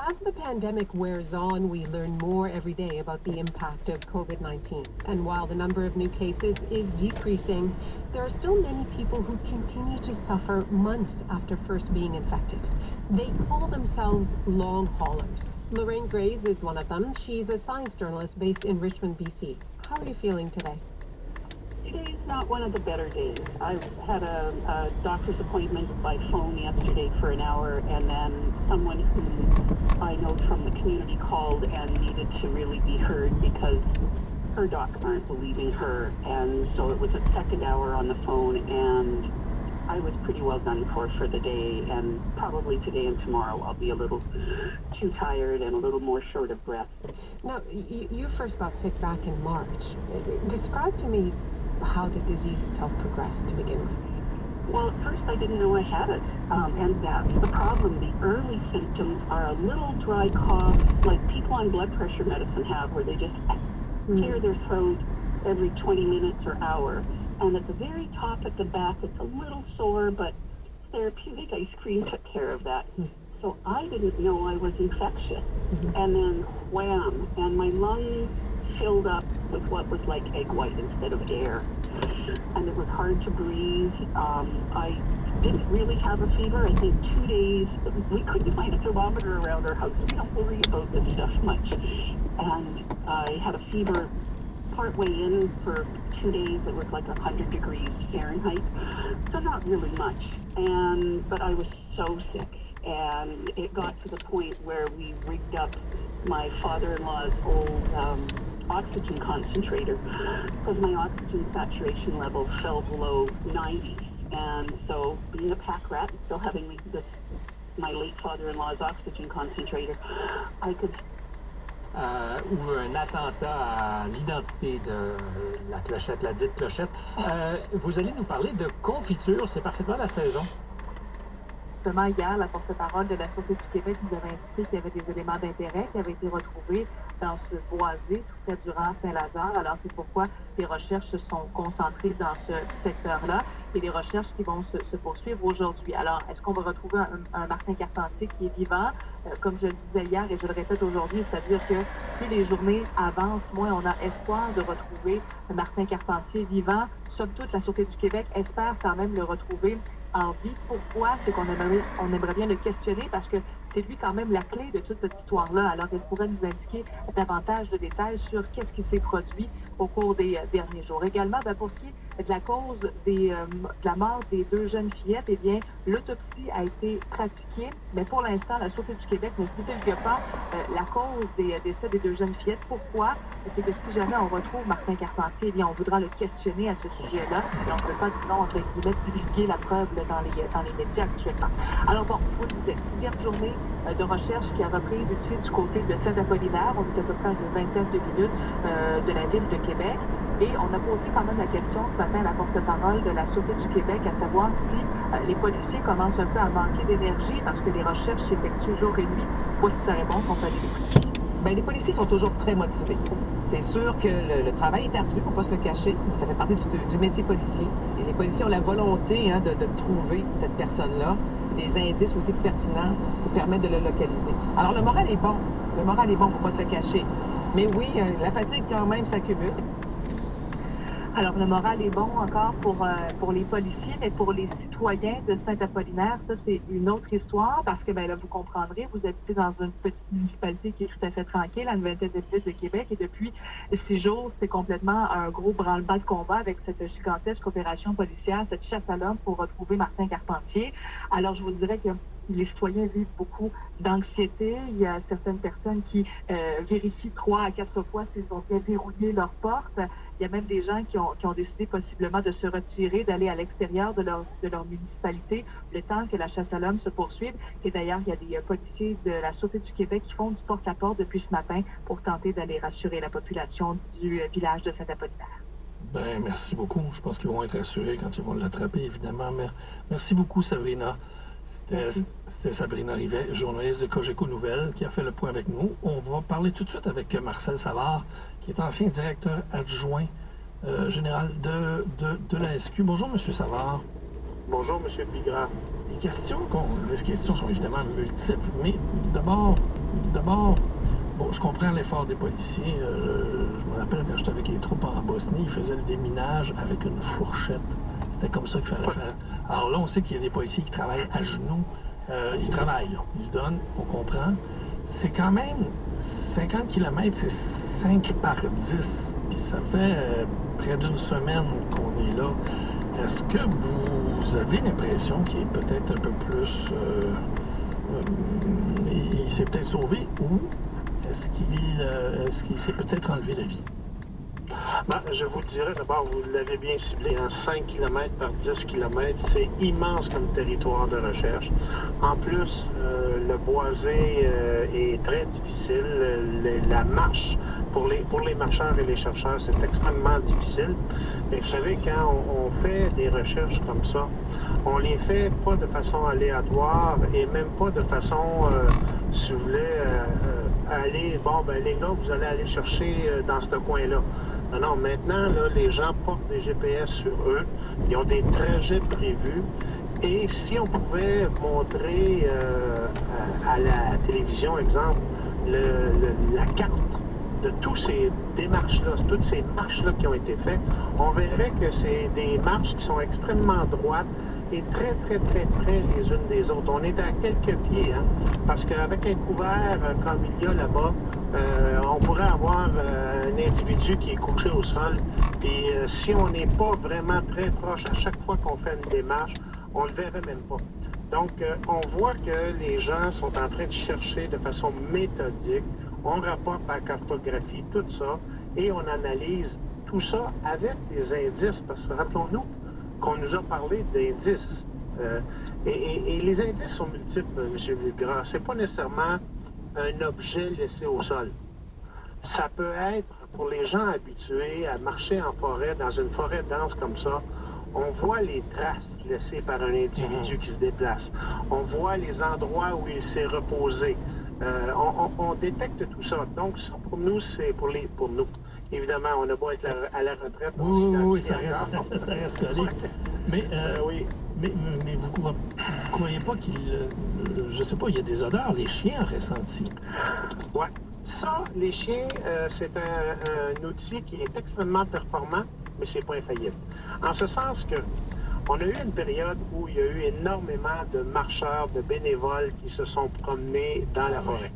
As the pandemic wears on, we learn more every day about the impact of COVID-19. And while the number of new cases is decreasing, there are still many people who continue to suffer months after first being infected. They call themselves long haulers. Lorraine Grays is one of them. She's a science journalist based in Richmond, BC. How are you feeling today? Today's not one of the better days. I had a doctor's appointment by phone yesterday for an hour, and then someone who I know from the community called and needed to really be heard because her docs aren't believing her. And so it was a second hour on the phone, and I was pretty well done for the day. And probably today and tomorrow I'll be a little too tired and a little more short of breath. Now, you first got sick back in March. Describe to me how the disease itself progressed to begin with. Well, at first I didn't know I had it, and that's the problem. The early symptoms are a little dry cough, like people on blood pressure medicine have, where they just clear their throat every 20 minutes or hour. And at the very top at the back, it's a little sore, but therapeutic ice cream took care of that. So I didn't know I was infectious. And then wham, and my lungs filled up with what was like egg white instead of air. And it was hard to breathe. I didn't really have a fever. I think 2 days, we couldn't find a thermometer around our house. We don't worry about this stuff much. And I had a fever partway in for 2 days. It was like 100 degrees Fahrenheit. So not really much. But I was so sick. And it got to the point where we rigged up my father-in-law's old oxygen concentrator because my oxygen saturation level fell below 90. And so being a pack rat, still having my late father-in-law's oxygen concentrator, I could... ou un attentat à l'identité de la clochette, la dite clochette. Vous allez nous parler de confiture, c'est parfaitement la saison. Justement, hier, la porte-parole de la Sûreté du Québec nous avait indiqué qu'il y avait des éléments d'intérêt qui avaient été retrouvés dans ce boisé tout près du rang Saint-Lazare. Alors, c'est pourquoi les recherches se sont concentrées dans ce secteur-là et les recherches qui vont se poursuivre aujourd'hui. Alors, est-ce qu'on va retrouver un Martin Carpentier qui est vivant? Comme je le disais hier et je le répète aujourd'hui, c'est-à-dire que plus les journées avancent, moins on a espoir de retrouver un Martin Carpentier vivant. Somme toute, la Sûreté du Québec espère quand même le retrouver en vie. Pourquoi? C'est qu'on aimerait bien le questionner parce que c'est lui quand même la clé de toute cette histoire-là. Alors, il pourrait nous indiquer davantage de détails sur qu'est-ce qui s'est produit au cours des derniers jours. Également, pour ce qui est de la cause de la mort des deux jeunes fillettes, eh bien, l'autopsie a été pratiquée, mais pour l'instant, la Sûreté du Québec ne divulgue pas la cause des décès des deux jeunes fillettes. Pourquoi? C'est que si jamais on retrouve Martin Carpentier, eh bien, on voudra le questionner à ce sujet-là. Et on ne peut pas, disons, entre guillemets, divulguer la preuve là, dans les médias actuellement. Alors bon, je vous disais, hier journée de recherche qui a repris ici du côté de Saint-Apollinaire. On est à peu près à une vingtaine de minutes de la ville de Québec. Et on a posé quand même la question ce matin à la porte-parole de la Sûreté du Québec, à savoir si les policiers commencent un peu à manquer d'énergie parce que les recherches s'effectuent jour et nuit. Voici sa réponse, on peut aller l'écouter. Bien, les policiers sont toujours très motivés. C'est sûr que le travail est ardu, il ne faut pas se le cacher, mais ça fait partie du métier policier. Et les policiers ont la volonté de trouver cette personne-là, des indices aussi pertinents qui permettent de le localiser. Alors, le moral est bon. Le moral est bon, il ne faut pas se le cacher. Mais oui, la fatigue quand même s'accumule. Alors, le moral est bon encore pour les policiers, mais pour les citoyens de Saint-Apollinaire, ça, c'est une autre histoire parce que, là, vous comprendrez, vous habitez dans une petite municipalité qui est tout à fait tranquille, la nouvelle tête de ville de Québec, et depuis 6 jours, c'est complètement un gros branle-bas de combat avec cette gigantesque opération policière, cette chasse à l'homme pour retrouver Martin Carpentier. Alors, je vous dirais que les citoyens vivent beaucoup d'anxiété. Il y a certaines personnes qui vérifient 3 à 4 fois s'ils ont bien verrouillé leurs portes. Il y a même des gens qui ont décidé possiblement de se retirer, d'aller à l'extérieur de leur municipalité, le temps que la chasse à l'homme se poursuive. Et d'ailleurs, il y a des policiers de la Sûreté du Québec qui font du porte-à-porte depuis ce matin pour tenter d'aller rassurer la population du village de Saint-Apollinaire. Ben, merci beaucoup. Je pense qu'ils vont être rassurés quand ils vont l'attraper, évidemment. Mais merci beaucoup, Sabrina. C'était Sabrina Rivet, journaliste de Cogeco Nouvelles, qui a fait le point avec nous. On va parler tout de suite avec Marcel Savard, qui est ancien directeur adjoint général de la SQ. Bonjour, M. Savard. Bonjour, M. Bigras. Les questions sont évidemment multiples, mais d'abord, D'abord, bon, je comprends l'effort des policiers. Je me rappelle quand j'étais avec les troupes en Bosnie, ils faisaient le déminage avec une fourchette. C'était comme ça qu'il fallait faire. Alors là, on sait qu'il y a des policiers qui travaillent à genoux. Ils travaillent, là. Ils se donnent, on comprend. C'est quand même 50 km, c'est 5 par 10. Puis ça fait près d'une semaine qu'on est là. Est-ce que vous avez l'impression qu'il est peut-être un peu plus... il s'est peut-être sauvé ou est-ce qu'il s'est peut-être enlevé la vie? Ben, je vous dirais d'abord, vous l'avez bien ciblé, 5 km par 10 km, c'est immense comme territoire de recherche. En plus, le boisé est très difficile. La marche, pour les marcheurs et les chercheurs, c'est extrêmement difficile. Et vous savez, quand on fait des recherches comme ça, on les fait pas de façon aléatoire et même pas de façon, si vous voulez, aller, bon, ben les gars, vous allez aller chercher dans ce coin-là. Non, maintenant, là, les gens portent des GPS sur eux. Ils ont des trajets prévus. Et si on pouvait montrer à la télévision, exemple, la carte de tous ces démarches-là, toutes ces marches-là qui ont été faites, on verrait que c'est des marches qui sont extrêmement droites et très, très, très près les unes des autres. On est à quelques pieds, hein, parce qu'avec un couvert comme il y a là-bas, on pourrait avoir un individu qui est couché au sol. Puis si on n'est pas vraiment très proche à chaque fois qu'on fait une démarche, on ne le verrait même pas. Donc, on voit que les gens sont en train de chercher de façon méthodique. On rapporte la cartographie, tout ça, et on analyse tout ça avec des indices. Parce que rappelons-nous qu'on nous a parlé d'indices. Et les indices sont multiples, M. Villegas. C'est pas nécessairement un objet laissé au sol. Ça peut être, pour les gens habitués à marcher en forêt, dans une forêt dense comme ça, on voit les traces laissées par un individu qui se déplace. On voit les endroits où il s'est reposé. On détecte tout ça. Donc, ça, pour nous, c'est pour nous. Évidemment, on a beau être à la retraite. Oui, ça reste collé. Mais, oui. mais vous croyez pas qu'il... je sais pas, il y a des odeurs, les chiens auraient senti. Oui. Ça, les chiens, c'est un outil qui est extrêmement performant, mais c'est pas infaillible. En ce sens que on a eu une période où il y a eu énormément de marcheurs, de bénévoles qui se sont promenés dans la forêt.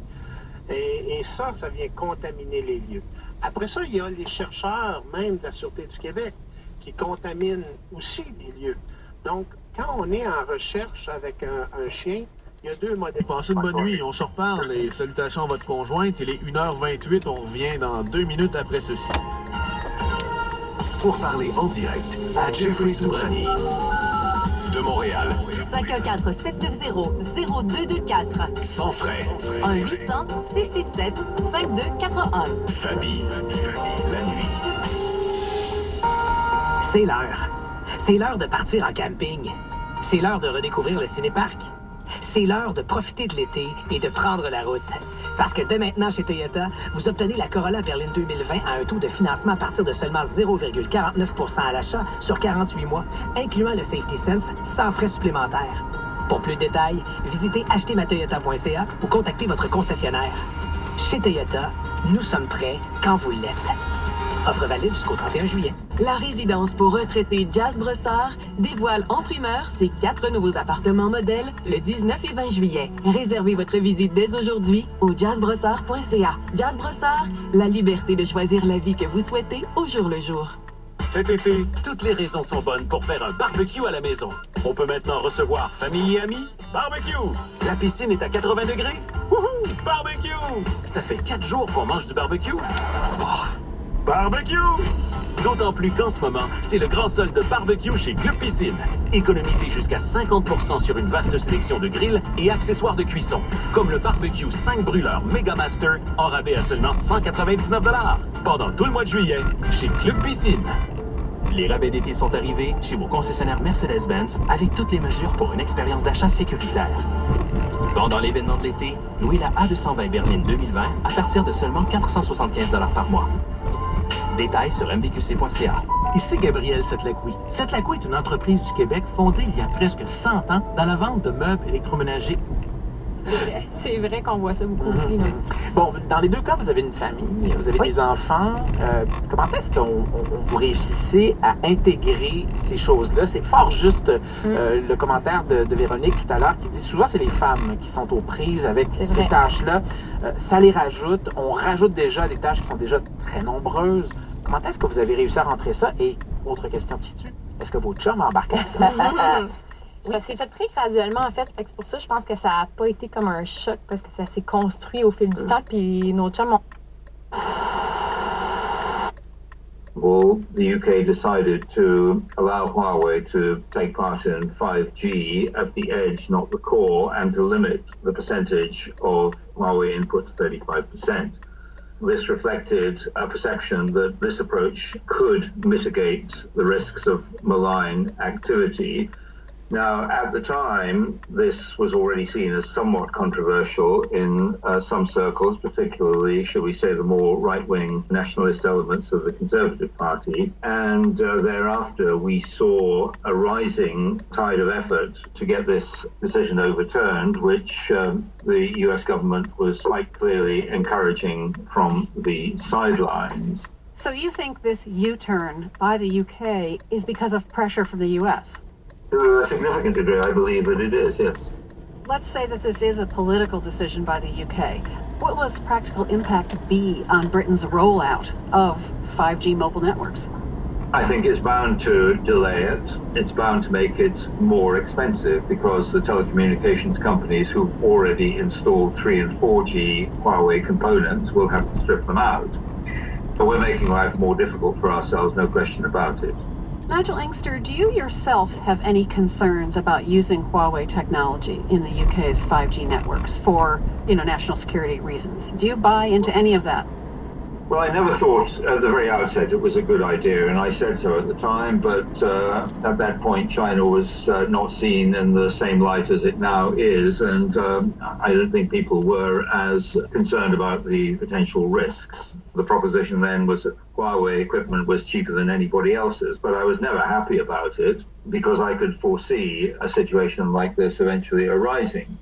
Et ça vient contaminer les lieux. Après ça, il y a les chercheurs, même de la Sûreté du Québec, qui contaminent aussi les lieux. Donc, quand on est en recherche avec un chien, il y a deux modèles. Passez une bonne nuit, on se reparle et salutations à votre conjointe. Il est 1h28, on revient dans 2 minutes après ceci. Pour parler en direct à Jeffrey Sourani de Montréal. 514-790-0224. Sans frais. 1-800-667-5281. Famille. La nuit. C'est l'heure. C'est l'heure de partir en camping. C'est l'heure de redécouvrir le cinéparc. C'est l'heure de profiter de l'été et de prendre la route. Parce que dès maintenant, chez Toyota, vous obtenez la Corolla Berline 2020 à un taux de financement à partir de seulement 0,49 % à l'achat sur 48 mois, incluant le Safety Sense, sans frais supplémentaires. Pour plus de détails, visitez achetermatoyota.ca ou contactez votre concessionnaire. Chez Toyota, nous sommes prêts quand vous l'êtes. Offre valide jusqu'au 31 juillet. La résidence pour retraités Jazz Brossard dévoile en primeur ses 4 nouveaux appartements modèles le 19 et 20 juillet. Réservez votre visite dès aujourd'hui au jazzbrossard.ca. Jazz Brossard, la liberté de choisir la vie que vous souhaitez au jour le jour. Cet été, toutes les raisons sont bonnes pour faire un barbecue à la maison. On peut maintenant recevoir famille et amis. Barbecue! La piscine est à 80 degrés. Wouhou! Barbecue! Ça fait 4 jours qu'on mange du barbecue. Oh, barbecue! D'autant plus qu'en ce moment, c'est le grand solde de barbecue chez Club Piscine. Économisez jusqu'à 50% sur une vaste sélection de grilles et accessoires de cuisson, comme le barbecue 5 brûleurs Megamaster en rabais à seulement 199 $ pendant tout le mois de juillet chez Club Piscine. Les rabais d'été sont arrivés chez vos concessionnaires Mercedes-Benz avec toutes les mesures pour une expérience d'achat sécuritaire. Pendant l'événement de l'été, louez la A220 Berline 2020 à partir de seulement 475 $ par mois. Détails sur mbqc.ca. Ici Gabriel Setlacqui. Setlacqui est une entreprise du Québec fondée il y a presque 100 ans dans la vente de meubles électroménagers. C'est vrai qu'on voit ça beaucoup aussi. Là. Bon, dans les deux cas, vous avez une famille, vous avez des enfants. Comment est-ce qu'on vous réussissez à intégrer ces choses-là? C'est fort juste le commentaire de Véronique tout à l'heure qui dit souvent c'est les femmes qui sont aux prises avec ces tâches-là. Ça les rajoute. On rajoute déjà des tâches qui sont déjà très nombreuses. Comment est-ce que vous avez réussi à rentrer ça? Et autre question qui tue, est-ce que vos chums embarquent? Ça s'est fait très graduellement, en fait. C'est pour ça que je pense que ça n'a pas été comme un choc, parce que ça s'est construit au fil du temps, puis nos chums ont... Well, the UK decided to allow Huawei to take part in 5G at the edge, not the core, and to limit the percentage of Huawei input to 35%. This reflected a perception that this approach could mitigate the risks of malign activity. Now, at the time, this was already seen as somewhat controversial in some circles, particularly, shall we say, the more right-wing nationalist elements of the Conservative Party. And thereafter, we saw a rising tide of effort to get this decision overturned, which the US government was quite clearly encouraging from the sidelines. So you think this U-turn by the UK is because of pressure from the US? To a significant degree, I believe that it is, yes. Let's say that this is a political decision by the UK. What will its practical impact be on Britain's rollout of 5G mobile networks? I think it's bound to delay it. It's bound to make it more expensive because the telecommunications companies who've already installed 3 and 4G Huawei components will have to strip them out. But we're making life more difficult for ourselves, no question about it. Nigel Inkster, do you yourself have any concerns about using Huawei technology in the UK's 5G networks for, national security reasons? Do you buy into any of that? Well, I never thought at the very outset it was a good idea, and I said so at the time, but at that point China was not seen in the same light as it now is, and I don't think people were as concerned about the potential risks. The proposition then was that Huawei equipment was cheaper than anybody else's, but I was never happy about it because I could foresee a situation like this eventually arising.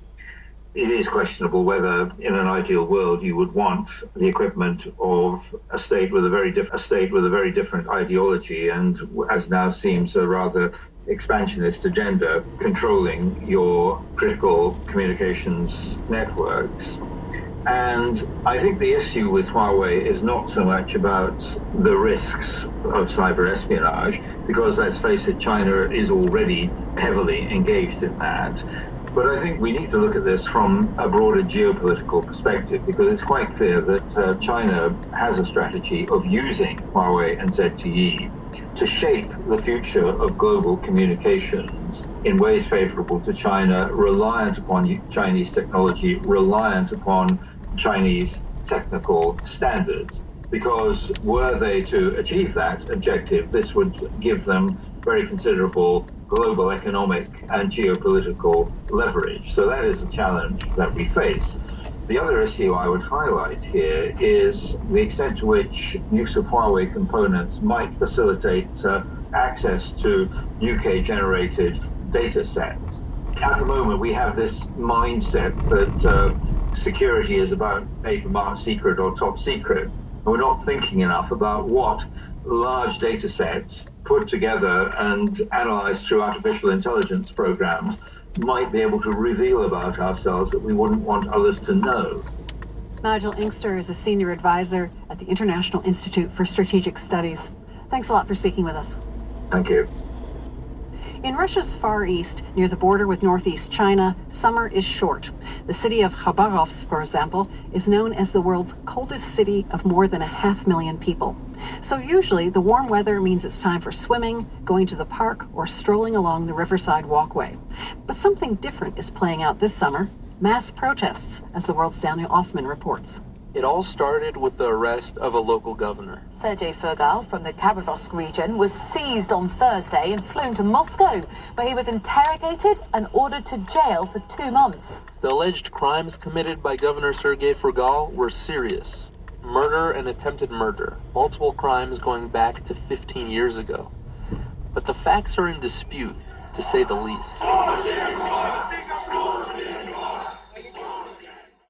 It is questionable whether, in an ideal world, you would want the equipment of a state with a very different ideology, and as now seems a rather expansionist agenda, controlling your critical communications networks. And I think the issue with Huawei is not so much about the risks of cyber espionage, because let's face it, China is already heavily engaged in that. But I think we need to look at this from a broader geopolitical perspective, because it's quite clear that China has a strategy of using Huawei and ZTE to shape the future of global communications in ways favorable to China, reliant upon Chinese technology, reliant upon Chinese technical standards. Because were they to achieve that objective, this would give them very considerable global economic and geopolitical leverage. So that is a challenge that we face. The other issue I would highlight here is the extent to which use of Huawei components might facilitate access to UK-generated data sets. At the moment, we have this mindset that security is about paper marked secret or top secret. And we're not thinking enough about what large data sets put together and analyzed through artificial intelligence programs might be able to reveal about ourselves that we wouldn't want others to know. Nigel Inkster is a senior advisor at the International Institute for Strategic Studies. Thanks a lot for speaking with us. Thank you. In Russia's Far East, near the border with northeast China, summer is short. The city of Khabarovsk, for example, is known as the world's coldest city of more than 500,000 people. So usually, the warm weather means it's time for swimming, going to the park, or strolling along the riverside walkway. But something different is playing out this summer. Mass protests, as the World's Daniel Offman reports. It all started with the arrest of a local governor. Sergei Furgal from the Khabarovsk region was seized on Thursday and flown to Moscow, where he was interrogated and ordered to jail for 2 months. The alleged crimes committed by Governor Sergei Furgal were serious. Murder and attempted murder, multiple crimes going back to 15 years ago. But the facts are in dispute, to say the least.